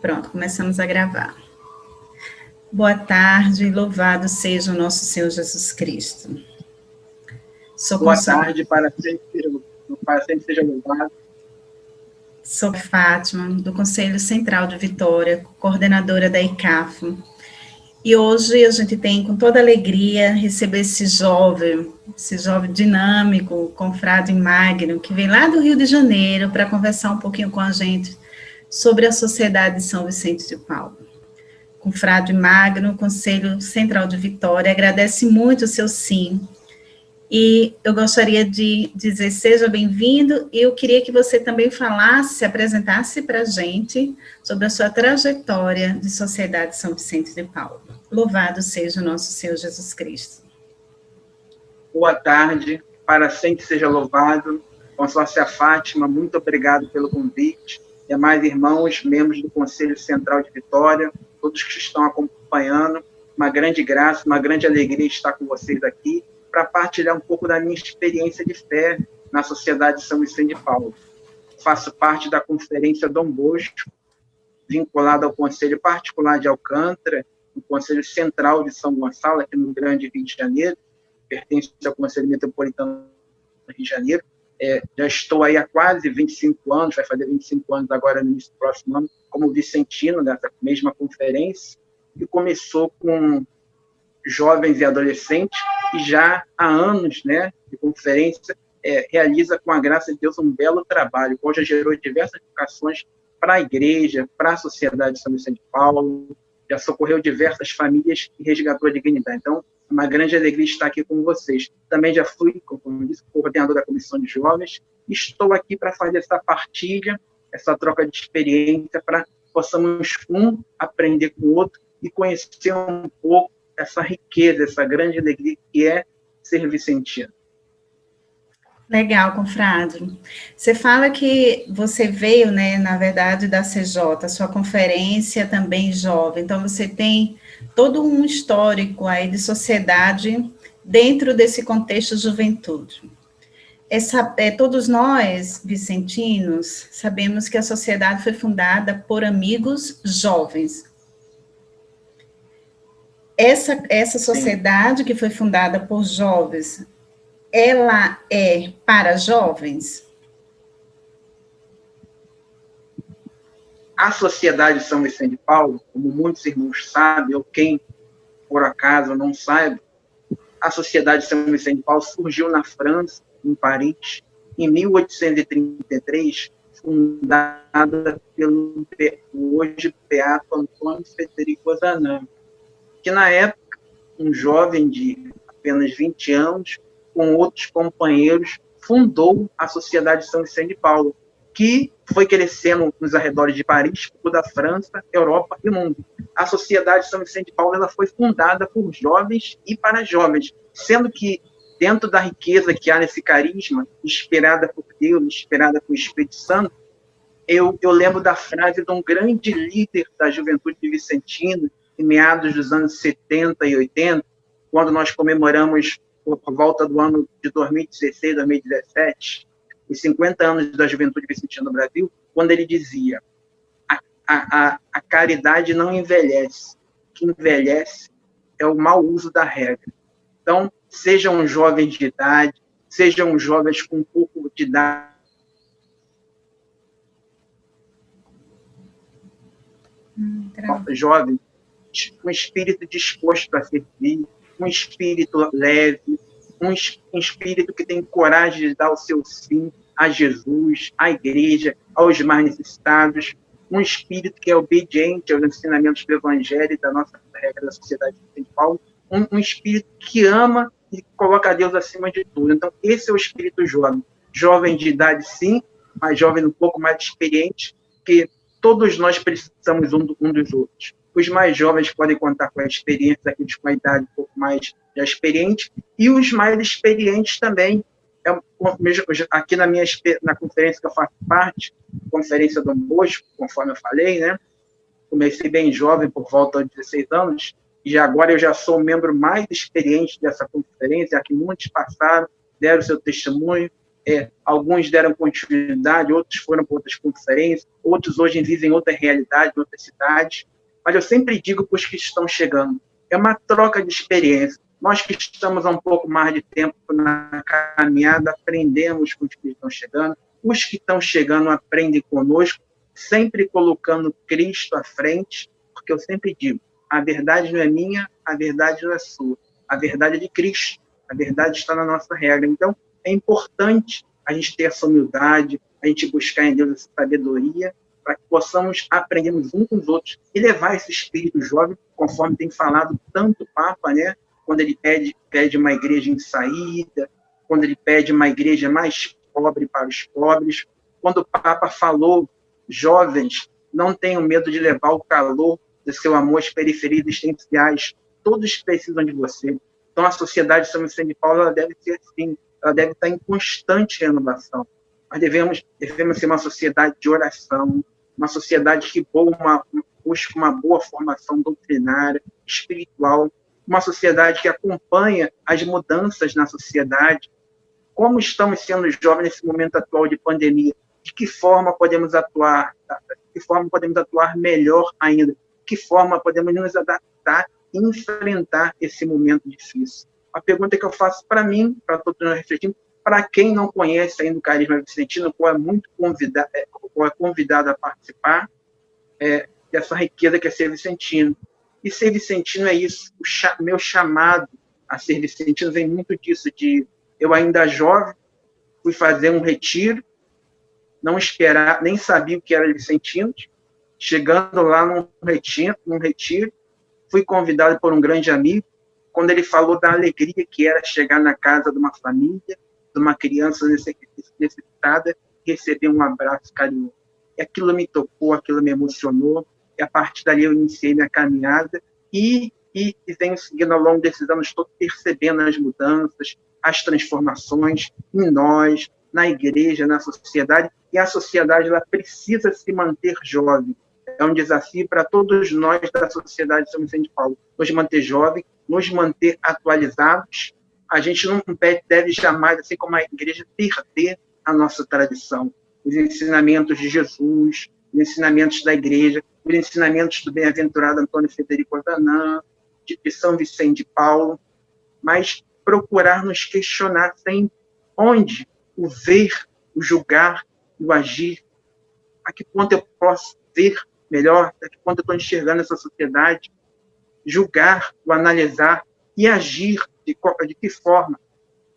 Pronto, começamos a gravar. Boa tarde, louvado seja o nosso Senhor Jesus Cristo. Boa tarde, para sempre seja louvado. Sou Fátima, do Conselho Central de Vitória, coordenadora da ICAFO. E hoje a gente tem, com toda alegria, receber esse jovem dinâmico, confrade Magno, que vem lá do Rio de Janeiro para conversar um pouquinho com a gente sobre a Sociedade de São Vicente de Paulo. Confrade Magno, Conselho Central de Vitória, agradece muito o seu sim. E eu gostaria de dizer, seja bem-vindo, e eu queria que você também falasse, se apresentasse para a gente sobre a sua trajetória de Sociedade de São Vicente de Paulo. Louvado seja o nosso Senhor Jesus Cristo. Boa tarde, para sempre seja louvado. Consórcia Fátima, muito obrigado pelo convite. Demais irmãos, membros do Conselho Central de Vitória, todos que estão acompanhando, uma grande graça, uma grande alegria estar com vocês aqui, para partilhar um pouco da minha experiência de fé na Sociedade de São Vicente de Paulo. Faço parte da Conferência Dom Bosco, vinculada ao Conselho Particular de Alcântara, o Conselho Central de São Gonçalo, aqui no Grande Rio de Janeiro, pertence ao Conselho Metropolitano do Rio de Janeiro. Já estou aí há quase 25 anos, vai fazer 25 anos agora no início do próximo ano, como vicentino dessa mesma conferência, que começou com jovens e adolescentes, e já há anos, né, de conferência, realiza com a graça de Deus um belo trabalho, qual já gerou diversas vocações para a igreja, para a Sociedade de São Vicente de Paulo, já socorreu diversas famílias e resgatou a dignidade. Então, é uma grande alegria estar aqui com vocês. Também já fui, como disse, coordenador da Comissão de Jovens, e estou aqui para fazer essa partilha, essa troca de experiência, para possamos aprender com o outro e conhecer um pouco essa riqueza, essa grande alegria que é ser vicentino. Legal, confrade. Você fala que você veio, né, na verdade, da CJ, sua conferência também jovem, então você tem todo um histórico aí de sociedade dentro desse contexto de juventude. Todos nós, vicentinos, sabemos que a sociedade foi fundada por amigos jovens. Essa sociedade que foi fundada por jovens, ela é para jovens? A Sociedade de São Vicente de Paulo, como muitos irmãos sabem, ou quem por acaso não sabe, a Sociedade de São Vicente de Paulo surgiu na França, em Paris, em 1833, fundada pelo hoje beato Antônio Frederico Ozanam, que na época, um jovem de apenas 20 anos, com outros companheiros, fundou a Sociedade de São Vicente de Paulo, que foi crescendo nos arredores de Paris, da França, Europa e mundo. A Sociedade de São Vicente de Paulo ela foi fundada por jovens e para jovens, sendo que, dentro da riqueza que há nesse carisma, inspirada por Deus, inspirada por Espírito Santo, eu lembro da frase de um grande líder da juventude vicentina, em meados dos anos 70 e 80, quando nós comemoramos, por volta do ano de 2016, 2017, os 50 anos da juventude vicentina no Brasil, quando ele dizia: a caridade não envelhece, o que envelhece é o mau uso da regra. Então, sejam jovens de idade, sejam jovens com um pouco de idade, jovens com espírito disposto a servir, um espírito leve, um espírito que tem coragem de dar o seu sim a Jesus, à igreja, aos mais necessitados, um espírito que é obediente aos ensinamentos do Evangelho e da nossa regra da Sociedade de São Paulo, um espírito que ama e coloca a Deus acima de tudo. Então, esse é o espírito jovem. Jovem de idade, sim, mas jovem um pouco mais experiente, que todos nós precisamos um dos outros. Os mais jovens podem contar com a experiência daqueles com a idade um pouco mais experiente, e os mais experientes também. Aqui na conferência que eu faço parte, Conferência Dom Bosco, conforme eu falei, né? Comecei bem jovem, por volta de 16 anos, e agora eu já sou o membro mais experiente dessa conferência, que muitos passaram, deram seu testemunho, Alguns deram continuidade, outros foram para outras conferências, outros hoje vivem outra realidade, em outras cidades. Mas eu sempre digo para os que estão chegando, é uma troca de experiência. Nós que estamos há um pouco mais de tempo na caminhada, aprendemos com os que estão chegando. Os que estão chegando aprendem conosco, sempre colocando Cristo à frente, porque eu sempre digo, a verdade não é minha, a verdade não é sua. A verdade é de Cristo, a verdade está na nossa regra. Então, é importante a gente ter essa humildade, a gente buscar em Deus essa sabedoria, para que possamos aprendermos uns com os outros e levar esse espírito jovem, conforme tem falado tanto o Papa, né? Quando ele pede uma igreja em saída, quando ele pede uma igreja mais pobre para os pobres, quando o Papa falou, jovens, não tenham medo de levar o calor do seu amor às periferias existenciais, todos precisam de você. Então, a sociedade de São Vicente de Paulo ela deve ser assim, ela deve estar em constante renovação. Nós devemos ser uma sociedade de oração, uma sociedade que busca uma boa formação doutrinária, espiritual, uma sociedade que acompanha as mudanças na sociedade. Como estamos sendo jovens nesse momento atual de pandemia? De que forma podemos atuar? De que forma podemos atuar melhor ainda? De que forma podemos nos adaptar e enfrentar esse momento difícil? A pergunta que eu faço para mim, para todos nós refletirmos, para quem não conhece ainda o Carisma Vicentino, qual é convidado a participar dessa riqueza que é ser vicentino. E ser vicentino é isso. Meu chamado a ser vicentino vem muito disso, de eu ainda jovem, fui fazer um retiro, não esperar, nem sabia o que era vicentino, chegando lá num retiro, fui convidado por um grande amigo, quando ele falou da alegria que era chegar na casa de uma família, de uma criança necessitada, receber um abraço carinhoso. E aquilo me tocou, aquilo me emocionou, e a partir dali eu iniciei minha caminhada e venho seguindo ao longo desses anos todos, percebendo as mudanças, as transformações em nós, na igreja, na sociedade, e a sociedade ela precisa se manter jovem. É um desafio para todos nós da sociedade de São Vicente de Paulo, nos manter jovem, nos manter atualizados. A gente não deve jamais, assim como a igreja, perder a nossa tradição, os ensinamentos de Jesus, os ensinamentos da igreja, os ensinamentos do bem-aventurado Antônio Frederico Adanã, de São Vicente de Paulo, mas procurar nos questionar sempre onde o ver, o julgar, o agir, a que ponto eu posso ver melhor, a que ponto eu estou enxergando essa sociedade, julgar, o analisar e agir de que forma.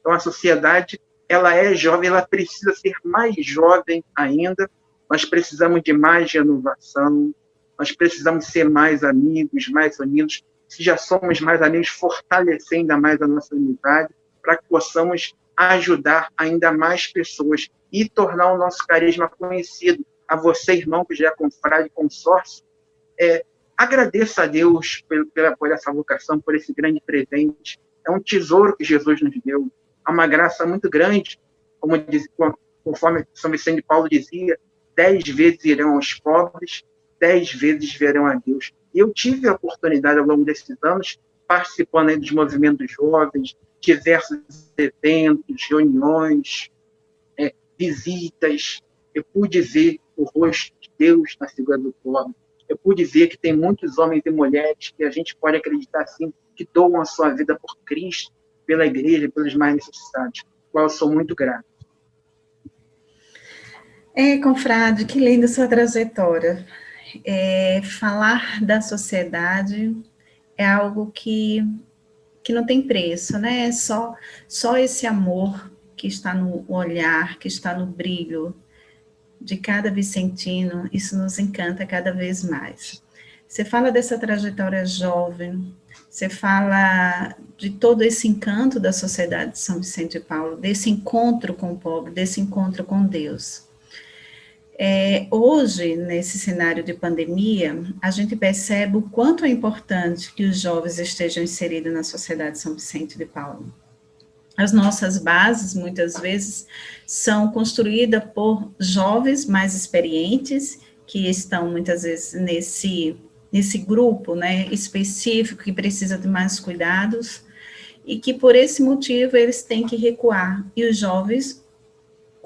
Então, a sociedade, ela é jovem, ela precisa ser mais jovem ainda, nós precisamos de mais renovação, nós precisamos ser mais amigos, mais unidos, se já somos mais amigos, fortalecer ainda mais a nossa amizade, para que possamos ajudar ainda mais pessoas e tornar o nosso carisma conhecido. A você, irmão, que já é confrade, consórcio, agradeça a Deus por essa vocação, por esse grande presente. É um tesouro que Jesus nos deu. É uma graça muito grande, conforme São Vicente de Paulo dizia, 10 vezes irão aos pobres, 10 vezes verão a Deus. E eu tive a oportunidade, ao longo desses anos, participando aí dos movimentos jovens, diversos eventos, reuniões, visitas. Eu pude ver o rosto de Deus na figura do pobre. Eu pude ver que tem muitos homens e mulheres que a gente pode acreditar, assim, que doam a sua vida por Cristo, pela igreja, pelos mais necessitados, qual eu sou muito grato. Confrade, que linda sua trajetória. Falar da sociedade é algo que não tem preço, né? Só esse amor que está no olhar, que está no brilho de cada vicentino, isso nos encanta cada vez mais. Você fala dessa trajetória jovem, você fala de todo esse encanto da sociedade de São Vicente de Paulo, desse encontro com o pobre, desse encontro com Deus. Hoje, nesse cenário de pandemia, a gente percebe o quanto é importante que os jovens estejam inseridos na sociedade de São Vicente de Paulo. As nossas bases, muitas vezes, são construídas por jovens mais experientes, que estão, muitas vezes, nesse grupo, né, específico, que precisa de mais cuidados, e que, por esse motivo, eles têm que recuar. E os jovens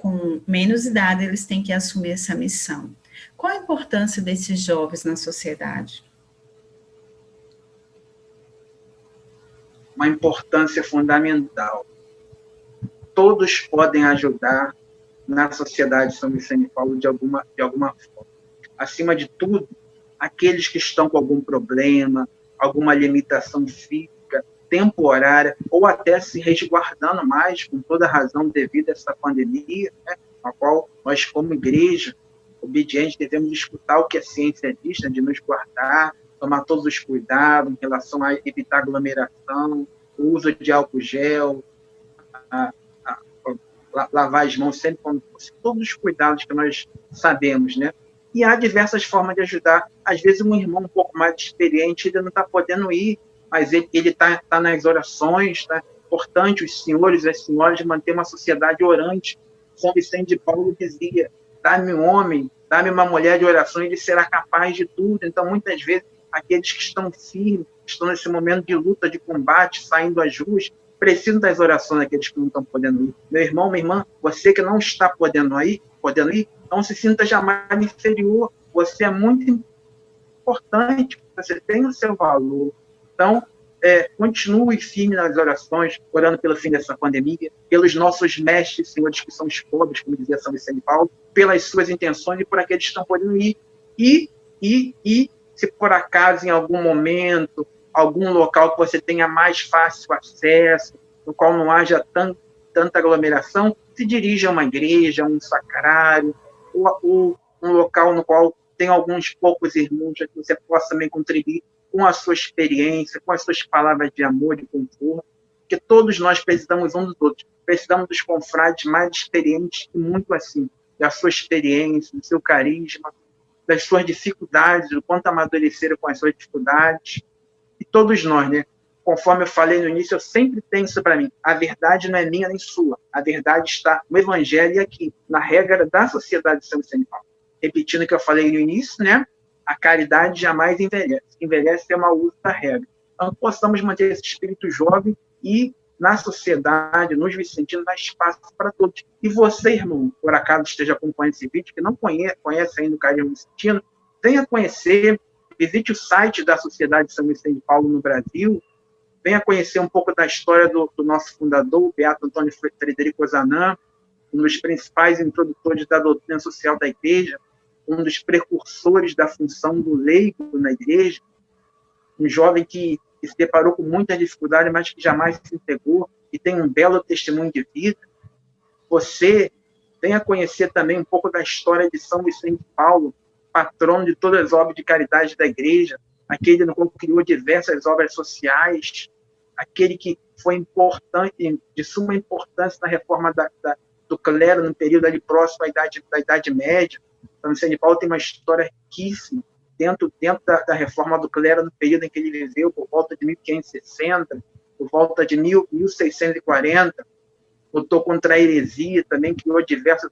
com menos idade, eles têm que assumir essa missão. Qual a importância desses jovens na sociedade? Uma importância fundamental. Todos podem ajudar na sociedade de São Vicente de Paulo de alguma forma. Acima de tudo, aqueles que estão com algum problema, alguma limitação física, temporária, ou até se resguardando mais, com toda razão, devido a essa pandemia, né, a qual nós, como igreja obediente, devemos escutar o que a ciência diz, né, de nos guardar, tomar todos os cuidados em relação a evitar aglomeração, o uso de álcool gel, lavar as mãos sempre quando possível, todos os cuidados que nós sabemos, né? E há diversas formas de ajudar. Às vezes, um irmão um pouco mais experiente, ele não está podendo ir, mas ele está nas orações, tá? Importante os senhores e as senhoras manter uma sociedade orante. São Vicente de Paulo dizia: dá-me um homem, dá-me uma mulher de oração, ele será capaz de tudo. Então, muitas vezes, aqueles que estão firmes, estão nesse momento de luta, de combate, saindo às ruas, precisam das orações daqueles que não estão podendo ir. Meu irmão, minha irmã, você que não está podendo ir, não se sinta jamais inferior. Você é muito importante, você tem o seu valor. Então, continue firme nas orações, orando pelo fim dessa pandemia, pelos nossos mestres, senhores, que são os pobres, como dizia São Vicente de Paulo, pelas suas intenções e por aqueles que estão podendo ir. E se por acaso, em algum momento, algum local que você tenha mais fácil acesso, no qual não haja tanta aglomeração, se dirija a uma igreja, a um sacrário, ou um local no qual tem alguns poucos irmãos, que você possa também contribuir com a sua experiência, com as suas palavras de amor e conforto, porque todos nós precisamos uns dos outros, precisamos dos confrades mais experientes e muito assim, da sua experiência, do seu carisma, das suas dificuldades, do quanto amadureceram com as suas dificuldades. E todos nós, né? Conforme eu falei no início, eu sempre tenho isso para mim. A verdade não é minha nem sua. A verdade está no Evangelho e aqui, na regra da sociedade de São Vicente de Paulo. Repetindo o que eu falei no início, né? A caridade jamais envelhece. Envelhece é mau uso da regra. Então, possamos manter esse espírito jovem e, na sociedade, nos vicentinos, dar espaço para todos. E você, irmão, por acaso esteja acompanhando esse vídeo, que não conhece ainda o carisma vicentino, venha conhecer, visite o site da Sociedade de São Vicente de Paulo no Brasil, venha conhecer um pouco da história do nosso fundador, o Beato Antônio Frederico Ozanam, um dos principais introdutores da doutrina social da Igreja, um dos precursores da função do leigo na Igreja, um jovem que se deparou com muitas dificuldades, mas que jamais se entregou e tem um belo testemunho de vida. Você venha conhecer também um pouco da história de São Vicente de Paulo, patrono de todas as obras de caridade da Igreja, aquele no qual criou diversas obras sociais, aquele que foi importante, de suma importância na reforma do clero no período ali próximo da Idade Média. Então, Vicente de Paulo tem uma história riquíssima dentro da reforma do clero no período em que ele viveu, por volta de 1560, por volta de 1640, lutou contra a heresia, também criou diversas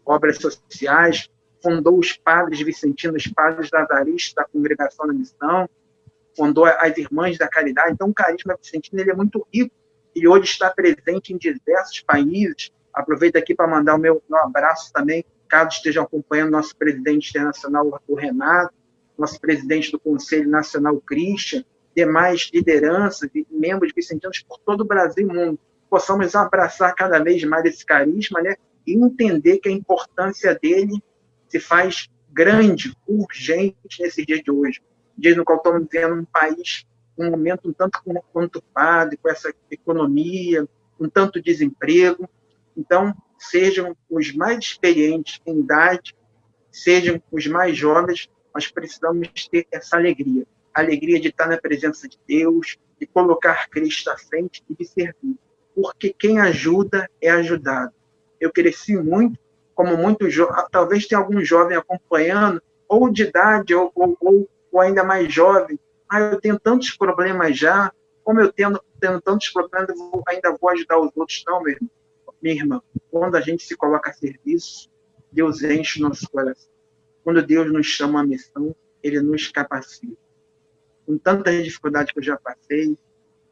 obras sociais, fundou os padres vicentinos, os padres lazaristas da Congregação da Missão, fundou as Irmãs da Caridade. Então, o carisma vicentino ele é muito rico e hoje está presente em diversos países. Aproveito aqui para mandar o meu abraço também, caso estejam acompanhando nosso presidente internacional, o Renato, nosso presidente do Conselho Nacional, o Christian, demais lideranças e membros vicentinos por todo o Brasil e mundo. Possamos abraçar cada vez mais esse carisma, né, e entender que a importância dele se faz grande, urgente nesse dia de hoje. Dia no qual estamos vivendo um país, um momento um tanto conturbado, com essa economia, um tanto desemprego. Então, sejam os mais experientes em idade, sejam os mais jovens, nós precisamos ter essa alegria. A alegria de estar na presença de Deus, de colocar Cristo à frente e de servir. Porque quem ajuda é ajudado. Eu cresci muito, como muito jovem, talvez tenha algum jovem acompanhando, ou de idade, ou ainda mais jovem. Eu tenho tantos problemas já, como eu tendo tantos problemas, eu ainda vou ajudar os outros. Não, minha irmã, quando a gente se coloca a serviço, Deus enche o nosso coração. Quando Deus nos chama à missão, Ele nos capacita. Com tantas dificuldades que eu já passei,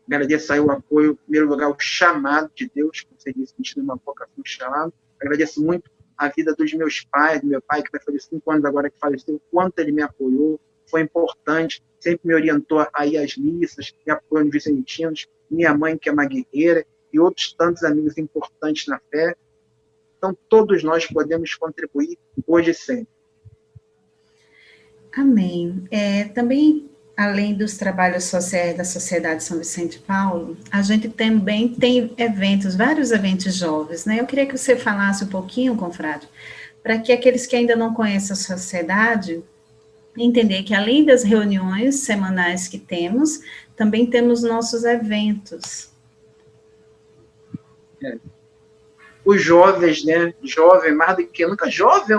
Agradeço aí o apoio, em primeiro lugar, o chamado de Deus, como você disse, sentindo uma vocação de chamado. Agradeço muito a vida dos meus pais, do meu pai, que vai fazer 5 anos agora que faleceu, o quanto ele me apoiou, foi importante, sempre me orientou a ir às missas, me apoiou nos vicentinos, minha mãe, que é uma guerreira, e outros tantos amigos importantes na fé. Então, todos nós podemos contribuir hoje e sempre. Amém. Também, além dos trabalhos sociais da Sociedade São Vicente de Paulo, a gente também tem eventos, vários eventos jovens, né? Eu queria que você falasse um pouquinho, confrade, para que aqueles que ainda não conhecem a sociedade entender que além das reuniões semanais que temos, também temos nossos eventos. Os jovens, né? Jovem, mais do que nunca, jovem,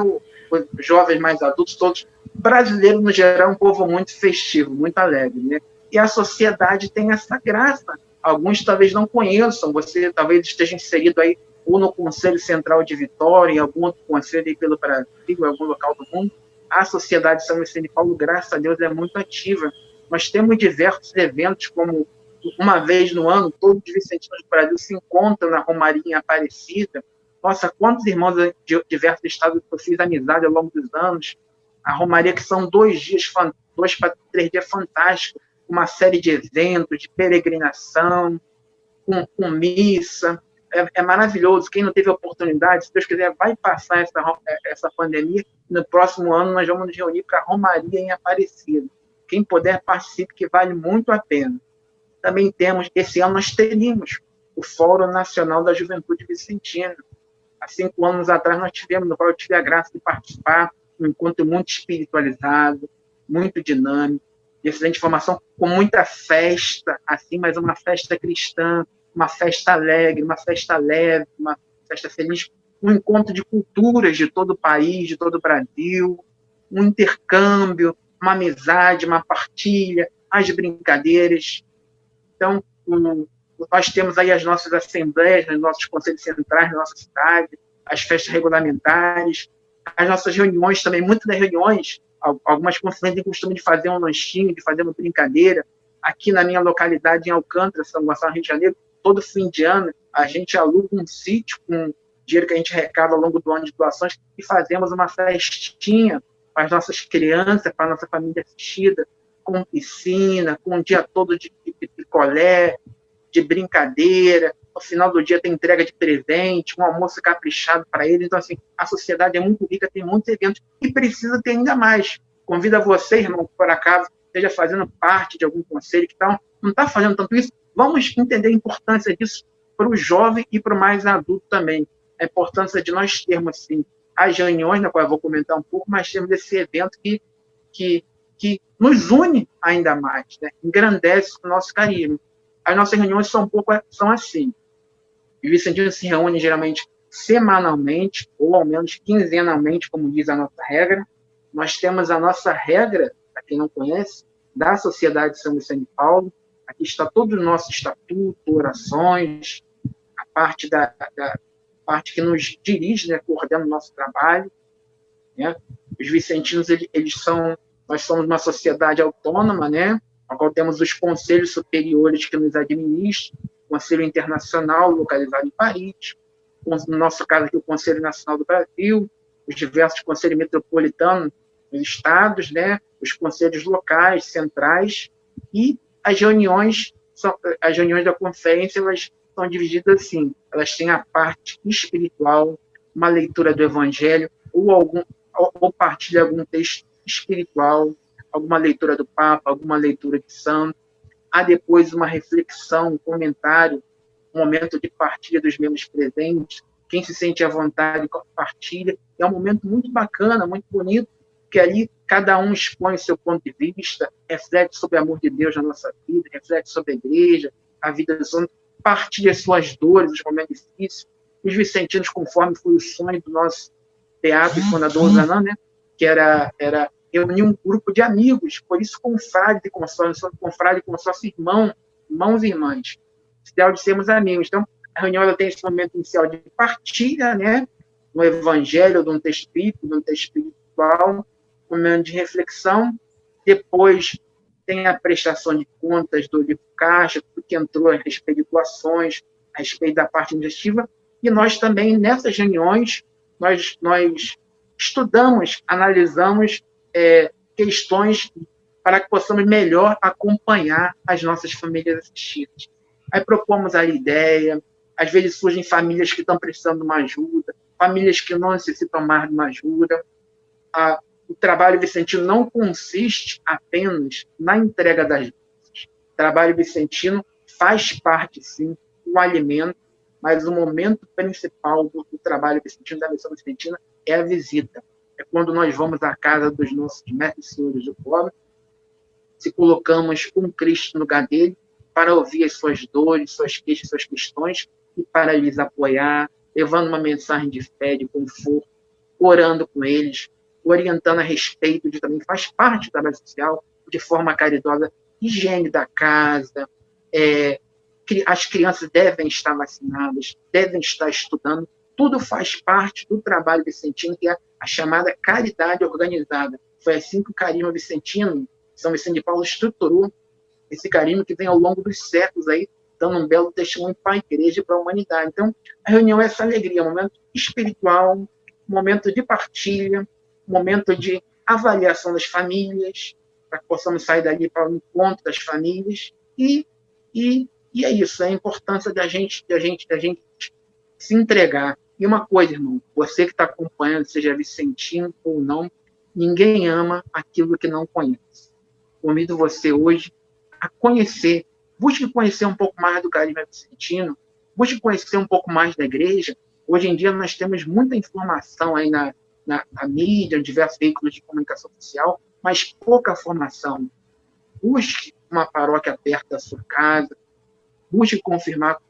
os jovens mais adultos, todos, brasileiro, no geral, é um povo muito festivo, muito alegre, né? E a sociedade tem essa graça. Alguns talvez não conheçam, você talvez esteja inserido aí ou no Conselho Central de Vitória, em algum outro conselho aí pelo Brasil, em algum local do mundo. A Sociedade São Vicente de Paulo, graças a Deus, é muito ativa. Nós temos diversos eventos, como uma vez no ano, todos os vicentinos do Brasil se encontram na Romaria em Aparecida. Nossa, quantos irmãos de diversos estados eu fiz amizade ao longo dos anos. A Romaria, que são 2 para 3 dias fantásticos, uma série de eventos, de peregrinação, com missa. É maravilhoso. Quem não teve a oportunidade, se Deus quiser, vai passar essa pandemia. No próximo ano, nós vamos nos reunir para a Romaria em Aparecida. Quem puder, participe, que vale muito a pena. Também temos, esse ano nós teríamos o Fórum Nacional da Juventude Vicentina. Há 5 anos atrás nós tivemos, no qual eu tive a graça de participar, um encontro muito espiritualizado, muito dinâmico, de excelente formação, com muita festa, assim, mas uma festa cristã, uma festa alegre, uma festa leve, uma festa feliz, um encontro de culturas de todo o país, de todo o Brasil, um intercâmbio, uma amizade, uma partilha, as brincadeiras. Então, nós temos aí as nossas assembleias, os nossos conselhos centrais na nossa cidade, as festas regulamentares, as nossas reuniões também, muitas das reuniões, algumas conselheiras têm costume de fazer um lanchinho, de fazer uma brincadeira. Aqui na minha localidade, em Alcântara, São Gonçalo, Rio de Janeiro, todo fim de ano, a gente aluga um sítio com dinheiro que a gente arrecada ao longo do ano de doações e fazemos uma festinha para as nossas crianças, para a nossa família assistida, com piscina, com um dia todo de picolé, de brincadeira. No final do dia tem entrega de presente, um almoço caprichado para eles. Então, assim, a sociedade é muito rica, tem muitos eventos e precisa ter ainda mais. Convido a você, irmão, que por acaso esteja fazendo parte de algum conselho que não está fazendo tanto isso. Vamos entender a importância disso para o jovem e para o mais adulto também. A importância de nós termos, sim, as reuniões, na qual eu vou comentar um pouco, mas temos esse evento que nos une ainda mais, né? Engrandece o nosso carisma. As nossas reuniões são assim. Os vicentinos se reúnem geralmente semanalmente, ou ao menos quinzenalmente, como diz a nossa regra. Nós temos a nossa regra, para quem não conhece, da Sociedade São Vicente de Paulo. Aqui está todo o nosso estatuto, orações, a parte parte que nos dirige, né, coordena o nosso trabalho, né? Os vicentinos, nós somos uma sociedade autônoma, né, a qual temos os conselhos superiores que nos administram, o Conselho Internacional, localizado em Paris, no nosso caso aqui, o Conselho Nacional do Brasil, os diversos conselhos metropolitanos dos estados, né, os conselhos locais, centrais, e as reuniões da conferência, elas são divididas assim, elas têm a parte espiritual, uma leitura do Evangelho, ou partilha algum texto espiritual, alguma leitura do Papa, alguma leitura de santo. Há depois uma reflexão, um comentário, um momento de partilha dos membros presentes. Quem se sente à vontade partilha. É um momento muito bacana, muito bonito, que ali cada um expõe o seu ponto de vista, reflete sobre o amor de Deus na nossa vida, reflete sobre a igreja, a vida dos homens, partilha suas dores, os momentos difíceis. Os vicentinos, conforme foi o sonho do nosso teatro e fundador Zanã, né, que era reunir um grupo de amigos, por isso confrade e consórcio, irmãos e irmãs. Esse ideal de sermos amigos. Então, a reunião ela tem esse momento inicial de partilha, né, no evangelho, de um texto bíblico, de um texto espiritual, um momento de reflexão, depois tem a prestação de contas do livro caixa, tudo que entrou a respeito de doações, a respeito da parte investigativa, e nós também, nessas reuniões, nós estudamos, analisamos questões para que possamos melhor acompanhar as nossas famílias assistidas. Aí propomos a ideia, às vezes surgem famílias que estão precisando de uma ajuda, famílias que não necessitam mais de uma ajuda. O trabalho vicentino não consiste apenas na entrega das bênçãos. O trabalho vicentino faz parte, sim, do alimento, mas o momento principal do trabalho vicentino, da missão vicentina, é a visita. É quando nós vamos à casa dos nossos mestres e senhores do pobre, se colocamos com Cristo no lugar dele, para ouvir as suas dores, suas queixas, suas questões, e para lhes apoiar, levando uma mensagem de fé, de conforto, orando com eles, orientando a respeito de também faz parte do trabalho social, de forma caridosa, higiene da casa, as crianças devem estar vacinadas, devem estar estudando, tudo faz parte do trabalho vicentino, que é a chamada caridade organizada. Foi assim que o carisma vicentino, São Vicente de Paulo, estruturou esse carisma que vem ao longo dos séculos aí, dando um belo testemunho para a igreja e para a humanidade. Então, a reunião é essa alegria, um momento espiritual, um momento de partilha, um momento de avaliação das famílias, para que possamos sair dali para o encontro das famílias, e é isso, é a importância da gente se entregar. E uma coisa, irmão, você que está acompanhando, seja vicentino ou não, ninguém ama aquilo que não conhece. Convido você hoje a conhecer, busque conhecer um pouco mais do carisma vicentino, busque conhecer um pouco mais da igreja. Hoje em dia nós temos muita informação aí na mídia, em diversos veículos de comunicação social, mas pouca formação. Busque uma paróquia perto da sua casa, busque confirmar,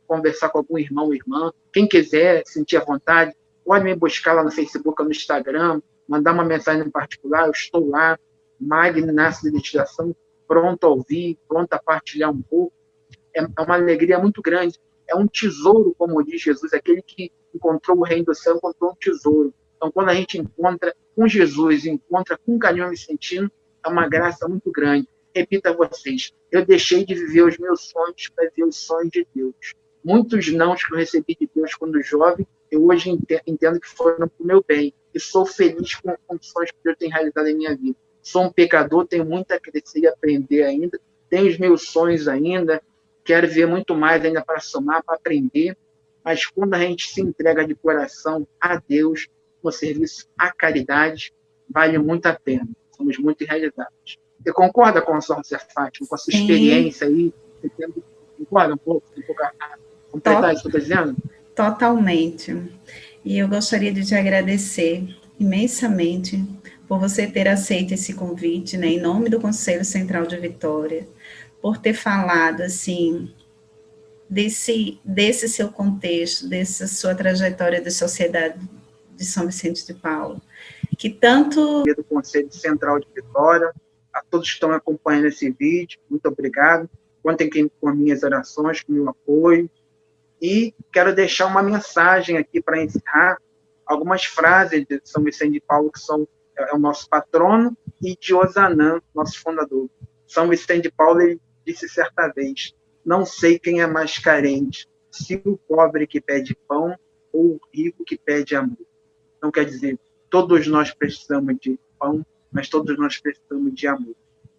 conversar com algum irmão ou irmã. Quem quiser sentir à vontade, pode me buscar lá no Facebook ou no Instagram, mandar uma mensagem em particular, eu estou lá, Magno Inácio de Identificação, pronto a ouvir, pronto a partilhar um pouco. É uma alegria muito grande. É um tesouro, como diz Jesus, aquele que encontrou o reino do céu, encontrou um tesouro. Então, quando a gente encontra com Jesus, encontra com o carisma vicentino, é uma graça muito grande. Repito a vocês, eu deixei de viver os meus sonhos para viver os sonhos de Deus. Muitos nãos que eu recebi de Deus quando jovem, eu hoje entendo que foram para o meu bem. E sou feliz com os sonhos que Deus tem realizado em minha vida. Sou um pecador, tenho muito a crescer e aprender ainda. Tenho os meus sonhos ainda, quero ver muito mais ainda para somar, para aprender. Mas quando a gente se entrega de coração a Deus, no serviço à caridade, vale muito a pena. Somos muito realizados. Você concorda com a sua Fátima, com a sua experiência aí? Você concorda um pouco a completar isso que eu estou dizendo? Totalmente. E eu gostaria de te agradecer imensamente por você ter aceito esse convite, né, em nome do Conselho Central de Vitória, por ter falado, assim, desse seu contexto, dessa sua trajetória de sociedade de São Vicente de Paulo, que tanto... Do Conselho Central de Vitória, a todos que estão acompanhando esse vídeo, muito obrigado. Contem com minhas orações, com meu apoio. E quero deixar uma mensagem aqui para encerrar, algumas frases de São Vicente de Paulo, que é o nosso patrono, e de Ozanam, nosso fundador. São Vicente de Paulo, ele disse certa vez: não sei quem é mais carente, se o pobre que pede pão ou o rico que pede amor. Então, quer dizer, todos nós precisamos de pão, mas todos nós precisamos de amor.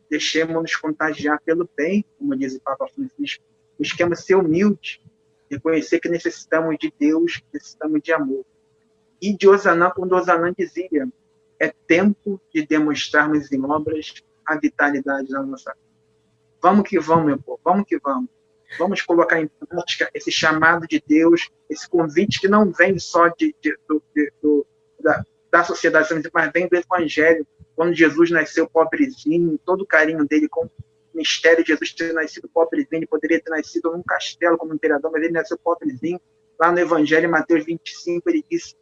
Deixemos-nos contagiar pelo bem, como diz o Papa Francisco. Busquemos ser humildes, reconhecer que necessitamos de Deus, necessitamos de amor. E de Ozanam, quando Ozanam dizia: é tempo de demonstrarmos em obras a vitalidade da nossa vida. Vamos que vamos, meu povo, vamos que vamos. Vamos colocar em prática esse chamado de Deus, esse convite que não vem só da sociedade, mas vem do Evangelho. Quando Jesus nasceu pobrezinho, todo o carinho dele com o mistério de Jesus ter nascido pobrezinho, ele poderia ter nascido num castelo como imperador, mas ele nasceu pobrezinho. Lá no Evangelho, em Mateus 25, ele disse: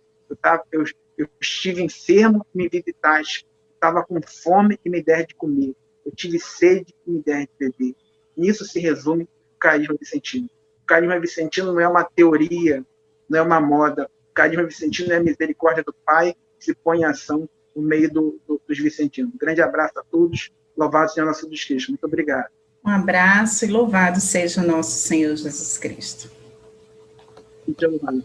eu estive enfermo e me visitaste, estava com fome e me der de comer, eu tive sede e me der de beber. Nisso se resume o carisma vicentino. O carisma vicentino não é uma teoria, não é uma moda. O carisma vicentino é a misericórdia do Pai que se põe em ação no meio dos vicentinos. Um grande abraço a todos Louvado seja nosso Jesus Cristo. Muito obrigado. Um abraço e louvado seja o nosso Senhor Jesus Cristo. Muito obrigado.